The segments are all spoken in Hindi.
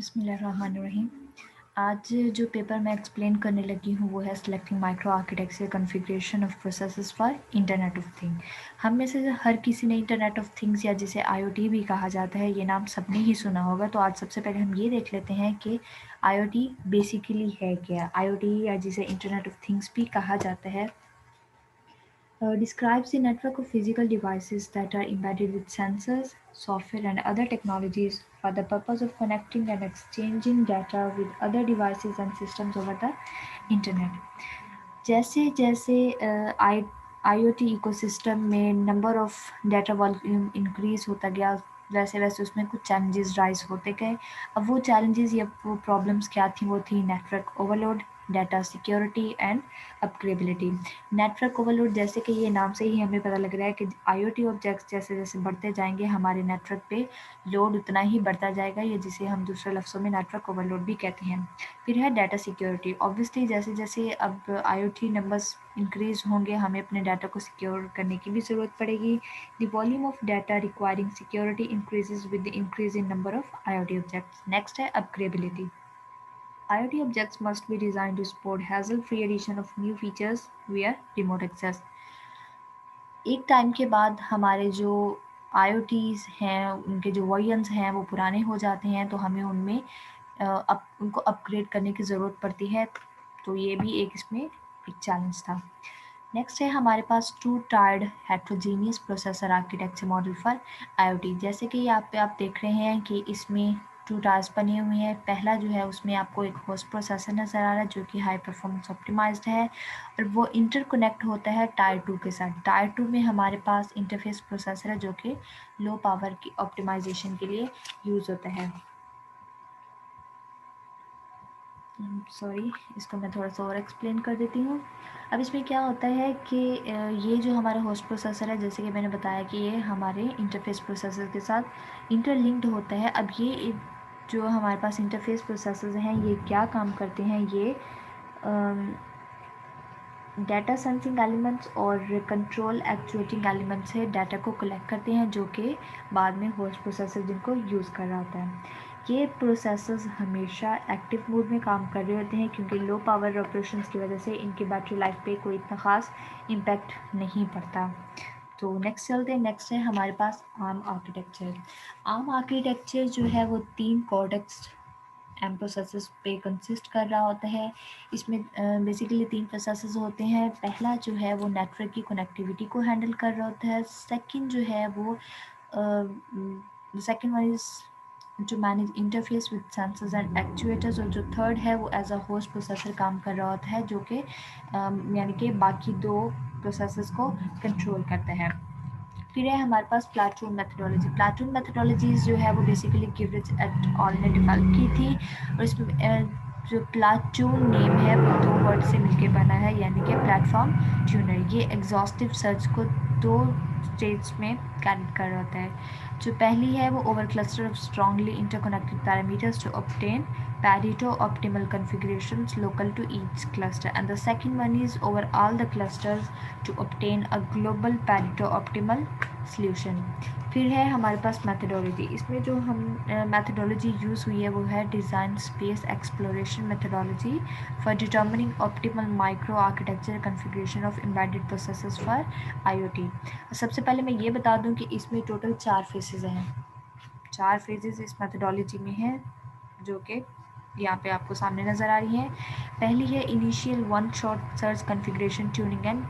बिस्मिल्लाहिर्रहमानिर्रहीम। आज जो पेपर मैं एक्सप्लेन करने लगी हूँ वो है selecting micro architecture configuration of processes for internet of thing. हम में से हर किसी ने इंटरनेट ऑफ थिंग्स या जिसे आईओटी भी कहा जाता है ये नाम सबने ही सुना होगा। तो आज सबसे पहले हम ये देख लेते हैं कि आईओटी बेसिकली है क्या। आईओटी या जिसे इंटरनेट ऑफ थिंग्स भी कहा जाता है describes the network of physical devices that are embedded with sensors, software, and other technologies for the purpose of connecting and exchanging data with other devices and systems over the internet. जैसे जैसे आईओटी इकोसिस्टम में number of data volume increase होता गया वैसे वैसे उसमें कुछ चैलेंजेस राइज होते गए। अब वो चैलेंजेस या वो प्रॉब्लम्स क्या थी, वो थी network overload, data security and upgradability. Network overload जैसे कि ये नाम से ही हमें पता लग रहा है कि आईओटी ऑब्जेक्ट्स जैसे जैसे बढ़ते जाएंगे हमारे नेटवर्क पे लोड उतना ही बढ़ता जाएगा, या जिसे हम दूसरे लफ्ज़ों में नेटवर्क ओवरलोड भी कहते हैं। फिर है डाटा सिक्योरिटी। ऑब्वियसली जैसे जैसे अब आईओटी नंबर्स इंक्रीज होंगे हमें अपने डाटा को सिक्योर करने की भी ज़रूरत पड़ेगी। The volume of data requiring security increases with the increase in number of IoT objects. Next है upgradability. IoT objects must be designed to support hassle-free addition of new features via remote access. एक टाइम के बाद हमारे जो IoTs हैं उनके जो वर्जन्स हैं वो पुराने हो जाते हैं, तो हमें उनमें उनको अपग्रेड करने की ज़रूरत पड़ती है। तो ये भी एक इसमें एक चैलेंज था। नेक्स्ट है हमारे पास two tiered heterogeneous processor architecture model for IoT। जैसे कि यहाँ पे आप देख रहे हैं कि इसमें टू टायर्स बने हुए हैं। पहला जो है उसमें आपको एक होस्ट प्रोसेसर नज़र आ रहा है जो कि हाई परफॉर्मेंस ऑप्टिमाइज्ड है और वो इंटरकनेक्ट होता है टायर 2 के साथ। टायर 2 में हमारे पास इंटरफेस प्रोसेसर है जो कि लो पावर की ऑप्टिमाइजेशन के लिए यूज़ होता है। सॉरी, इसको मैं थोड़ा सा और एक्सप्लेन कर देती हूँ। अब इसमें क्या होता है कि ये जो हमारा होस्ट प्रोसेसर है, जैसे कि मैंने बताया कि ये हमारे इंटरफेस प्रोसेसर के साथ इंटरलिंक्ड होता है। अब ये जो हमारे पास इंटरफेस प्रोसेसर्स हैं ये क्या काम करते हैं, ये डाटा सेंसिंग एलिमेंट्स और कंट्रोल एक्चुएटिंग एलिमेंट्स से डाटा को कलेक्ट करते हैं जो कि बाद में होस्ट प्रोसेसर जिनको यूज़ कर रहा होता है। ये प्रोसेसर्स हमेशा एक्टिव मोड में काम कर रहे होते हैं क्योंकि लो पावर ऑपरेशंस की वजह से इनकी बैटरी लाइफ पे कोई इतना ख़ास इम्पैक्ट नहीं पड़ता। तो नेक्स्ट चलते हैं। नेक्स्ट है हमारे पास आर्म आर्किटेक्चर। आर्म आर्किटेक्चर जो है वो 3 कॉर्टेक्स एम प्रोसेसर्स पे कंसिस्ट कर रहा होता है। इसमें बेसिकली 3 प्रोसेसर्स होते हैं। पहला जो है वो नेटवर्क की कनेक्टिविटी को हैंडल कर रहा होता है। सेकंड जो है वो second one is to manage interface with sensors and actuators, और जो थर्ड है वो एज अ होस्ट प्रोसेसर काम कर रहा होता है जो कि यानी कि बाकी 2 प्रोसेसर्स को कंट्रोल करता है। फिर है हमारे पास प्लाटून मेथडोलॉजी। प्लाटून मेथडोलॉजीज जो है वो बेसिकली गिवरिच एट ऑल ने डेवलप की थी और इसमें जो प्लाटून नेम है वो 2 वर्ड से मिलके बना है यानी कि प्लेटफॉर्म ट्यूनर। ये एग्जॉस्टिव सर्च को 2 स्टेज में कैरी कर रहा होता है। जो पहली है वो over cluster of strongly interconnected parameters to obtain Pareto optimal configurations local to each cluster, and the second one is over all the clusters to obtain a global Pareto optimal solution. फिर है हमारे पास मैथडोलॉजी। इसमें जो हम मैथडोलॉजी यूज़ हुई है वो है design space exploration methodology for determining optimal micro architecture configuration of embedded processors for IoT. सबसे पहले मैं ये बता दूं कि इसमें टोटल 4 फेजेज़ हैं। 4 फेजेज़ इस मैथडोलॉजी में हैं जो कि यहाँ पे आपको सामने नज़र आ रही है। पहली है initial one shot search configuration tuning and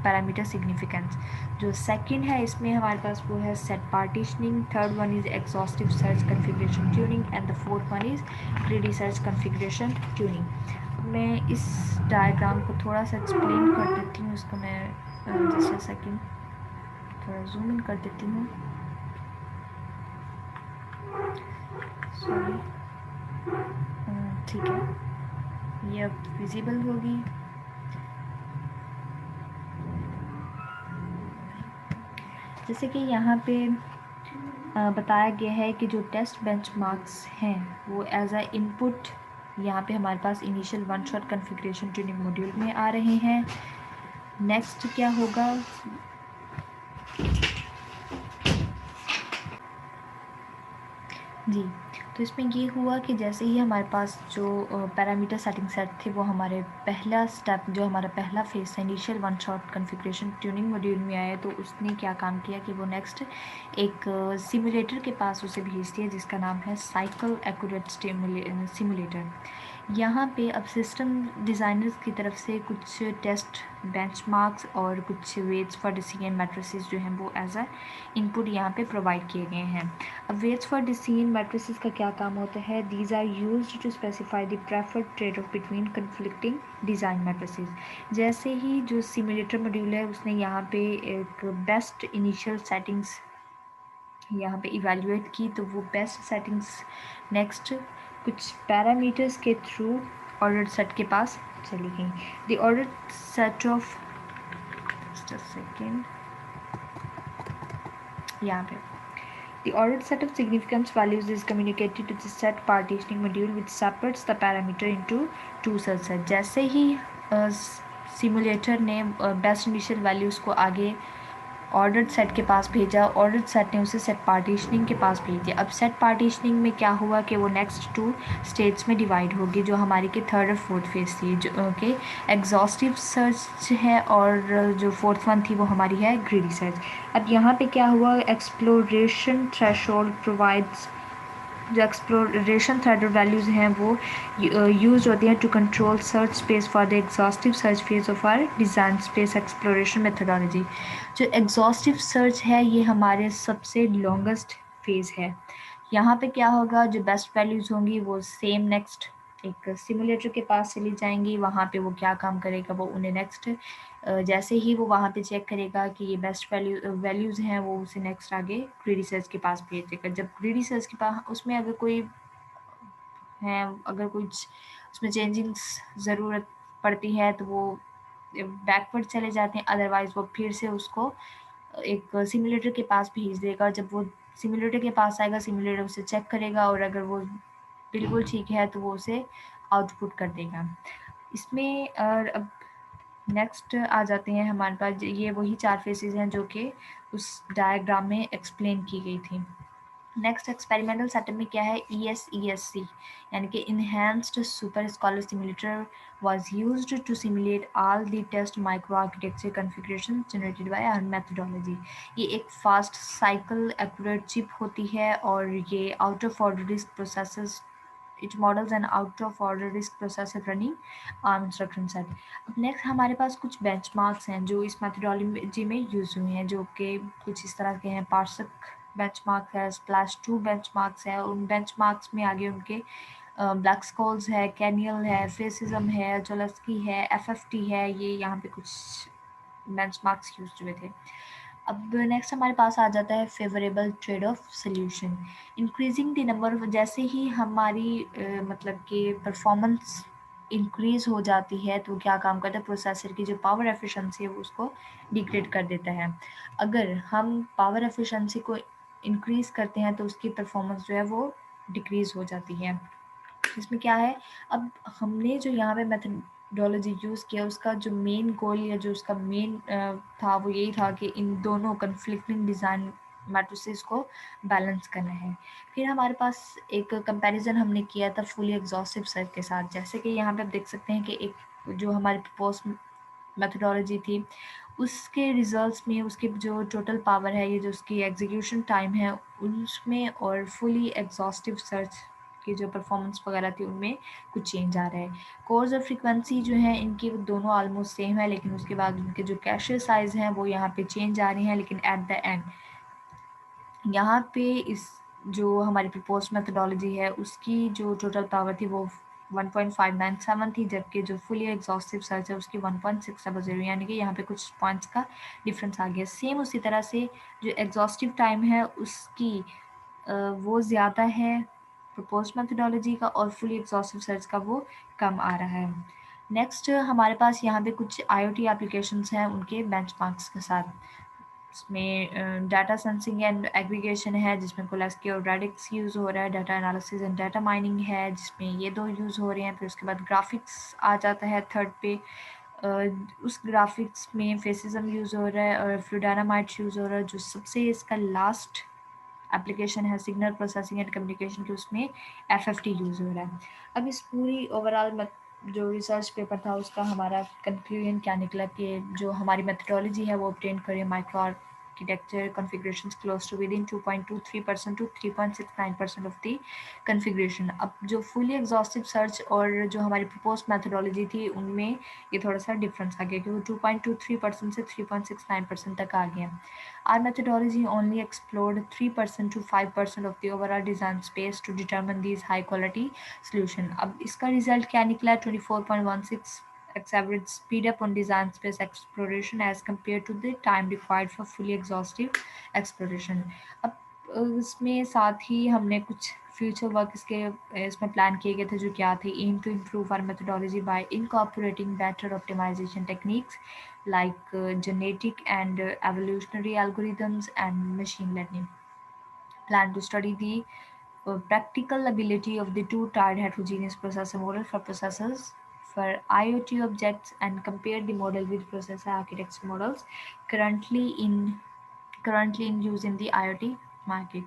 parameter significance. जो सेकंड है इसमें हमारे पास वो है set partitioning. Third one is exhaustive search configuration tuning and the fourth one is greedy search configuration tuning. मैं इस डायग्राम को थोड़ा सा एक्सप्लेन कर देती हूँ। इसको मैं जस्ट अ सेकंड थोड़ा जूम इन कर देती हूँ। सॉरी, ठीक है, ये अब विजिबल होगी। जैसे कि यहाँ पे बताया गया है कि जो टेस्ट बेंचमार्क्स हैं वो एज अ इनपुट यहाँ पे हमारे पास initial one shot configuration tuning module में आ रहे हैं। नेक्स्ट क्या होगा, जी, तो इसमें ये हुआ कि जैसे ही हमारे पास जो पैरामीटर सेटिंग सेट थे, वो हमारे पहला स्टेप, जो हमारा पहला फेज़ था initial one shot configuration tuning module में आया, तो उसने क्या काम किया कि वो नेक्स्ट एक सिम्युलेटर के पास उसे भेज दिया जिसका नाम है साइकिल एक्यूरेट सिम्युलेटर। यहाँ पे अब सिस्टम डिज़ाइनर्स की तरफ से कुछ टेस्ट बेंचमार्क्स और कुछ वेट्स फॉर डिसीजन मैट्रिसेस जो हैं वो एज अ इनपुट यहाँ पे प्रोवाइड किए गए हैं। अब वेट्स फॉर डिसीजन मैट्रिसेस का क्या काम होता है? These are used to specify the preferred trade off between conflicting design matrices. जैसे ही जो सिमुलेटर मॉड्यूल है उसने यहाँ पे एक बेस्ट इनिशियल सेटिंग्स यहाँ पे इवेल्युएट की, तो वो बेस्ट सेटिंग्स नेक्स्ट कुछ पैरामीटर्स के थ्रू ऑर्डर सेट के पास चली गई। The order set of just a second, यहाँ पे the ordered set of significance values is communicated to the set partitioning module which separates the parameter into two subsets। जैसे ही सिमुलेटर ने बेस्ट इनिशियल वैल्यूज़ को आगे ऑर्डर्ड सेट के पास भेजा, ऑर्डर्ड सेट ने उसे सेट पार्टीशनिंग के पास भेज दिया। अब सेट पार्टीशनिंग में क्या हुआ कि वो नेक्स्ट टू स्टेट्स में डिवाइड होगी, जो हमारी की थर्ड और फोर्थ फेज थी, जो कि एग्जॉस्टिव सर्च है, और जो फोर्थ वन थी वो हमारी है ग्रीडी सर्च। अब यहाँ पे क्या हुआ, एक्सप्लोरेशन थ्रेशोल्ड प्रोवाइड्स, जो एक्सप्लोरेशन थ्रेशोल्ड वैल्यूज़ हैं वो यूज होती हैं to control search space for the exhaustive search phase of our design space exploration methodology. जो एग्जॉस्टिव सर्च है ये हमारे सबसे लॉन्गेस्ट फेज़ है। यहाँ पे क्या होगा, जो बेस्ट वैल्यूज़ होंगी वो सेम नेक्स्ट एक सिमुलेटर के पास चली जाएंगी। वहाँ पे वो क्या काम करेगा, वो उन्हें नेक्स्ट जैसे ही वो वहाँ पे चेक करेगा कि ये बेस्ट वैल्यूज़ हैं, वो उसे नेक्स्ट आगे ग्रीडी सर्च के पास भेज देगा। जब ग्रीडी सर्च के पास उसमें अगर कोई है, अगर कुछ उसमें चेंजिंग्स ज़रूरत पड़ती है तो वो बैकवर्ड चले जाते हैं, अदरवाइज़ वो फिर से उसको एक सिमुलेटर के पास भेज देगा। जब वो सिमुलेटर के पास आएगा, सिमुलेटर उसे चेक करेगा और अगर वो बिल्कुल ठीक है तो वो उसे आउटपुट कर देगा। इसमें अब नेक्स्ट आ जाते हैं हमारे पास, ये वही 4 फेसेस हैं जो कि उस डायग्राम में एक्सप्लेन की गई थी। नेक्स्ट एक्सपेरिमेंटल सेटअप में क्या है, ESESC यानी कि enhanced super scholar simulator was used to simulate all the test microarchitecture configuration generated by our methodology। ये एक फास्ट साइकिल एक्यूरेट चिप होती है और ये out of order disk processors, it models and out of order disk processor running ARM instruction set. अब नेक्स्ट हमारे पास कुछ बेंचमार्क्स हैं जो इस मेथोडोलॉजी में यूज़ हुए हैं, जो कि कुछ इस तरह के हैं। पार्सक बेंचमार्क है, स्प्लैश 2 बेंचमार्क्स है, उन बेंचमार्क्स में आगे उनके ब्लैक स्कॉल्स है, कैनियल है, फेसिज्म है, जोलस्की है, FFT है, ये यहाँ पे कुछ बेंचमार्क्स यूज हुए थे। अब नेक्स्ट हमारे पास आ जाता है favourable trade off solution. Increasing the number of, जैसे ही हमारी मतलब कि परफॉर्मेंस इंक्रीज हो जाती है तो क्या काम करता है, प्रोसेसर की जो पावर एफिशिएंसी है वो उसको डिग्रेड कर देता है। अगर हम पावर एफिशिएंसी को इंक्रीज करते हैं तो उसकी परफॉर्मेंस जो है वो डिक्रीज हो जाती है। इसमें क्या है, अब हमने जो यहाँ पे मेथडोलॉजी यूज़ किया उसका जो मेन गोल या जो उसका मेन था वो यही था कि इन दोनों कन्फ्लिक्टिंग डिज़ाइन मैट्रिसेस को बैलेंस करना है। फिर हमारे पास एक कंपैरिजन हमने किया था फुली एग्जॉस्टिव सर्च के साथ। जैसे कि यहाँ पे आप देख सकते हैं कि एक जो हमारी प्रपोज मेथडोलॉजी थी उसके रिजल्ट्स में उसकी जो टोटल पावर है, ये जो उसकी एग्जीक्यूशन टाइम है उसमें, और फुली एग्जॉस्टिव सर्च की जो परफॉर्मेंस वगैरह थी उनमें कुछ चेंज आ रहा है। कोर्स और फ्रीक्वेंसी जो है इनकी वो दोनों ऑलमोस्ट सेम है, लेकिन उसके बाद उनके जो कैशे साइज़ हैं वो यहाँ पे चेंज आ रहे हैं। लेकिन एट द एंड यहाँ पे इस जो हमारी प्रपोज मेथडोलॉजी है उसकी जो टोटल पावर थी वो 1.597 थी, जबकि जो फुली एग्जॉस्टिव सर्च है उसकी 1.600, यानी कि यहाँ पे कुछ पॉइंट्स का डिफरेंस आ गया। सेम उसी तरह से जो एग्जॉस्टिव टाइम है उसकी वो ज़्यादा है प्रपोज मेथडोलॉजी का, और फुली एग्जॉस्टिव सर्च का वो कम आ रहा है। नेक्स्ट हमारे पास यहाँ पे कुछ IoT एप्लीकेशंस हैं उनके बेंचमार्क्स के साथ। इसमें डाटा सेंसिंग एंड एग्रीगेशन है जिसमें कोलास्की और रेडिक्स यूज़ हो रहा है। Data analysis and data mining है जिसमें ये दो यूज़ हो रहे हैं। फिर उसके बाद ग्राफिक्स आ जाता है थर्ड पे। उस ग्राफिक्स में फेसिज्म यूज़ हो रहा है और फ्लूडानामाइट यूज़ हो रहा है। जो सबसे इसका लास्ट एप्लीकेशन है सिग्नल प्रोसेसिंग एंड कम्युनिकेशन की, उसमें FFT यूज़ हो रहा है। अब इस पूरी ओवरऑल जो रिसर्च पेपर था उसका हमारा कंक्लूजन क्या निकला कि जो हमारी मेथडोलॉजी है वो ऑब्टेन करें micro architecture configurations close to within 2.23% to 3.69% of the configuration. अब जो फुली एग्जॉस्टिव सर्च और जो हमारी प्रपोज मेथडोलॉजी थी उनमें ये थोड़ा सा डिफरेंस आ गया क्योंकि 2.23% से 3.69% तक आ गया। Our methodology only explored 3% to 5% of the overall design space to determine these high quality solution. अब इसका रिजल्ट क्या निकला? 24.16 x average speed up on design space exploration as compared to the time required for fully exhaustive exploration. अब इसमें साथ ही हमने कुछ फ्यूचर वर्क इसमें प्लान किए गए थे जो क्या थे, aim to improve our methodology by incorporating better optimisation techniques like genetic and evolutionary algorithms and machine learning. Plan to study the practical ability of the two-tiered heterogeneous processor model for processors for IoT objects and compare the model with processor architecture models currently in currently in use in the IoT market.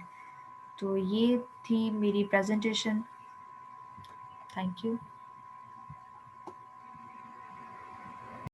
तो ये थी मेरी presentation. Thank you.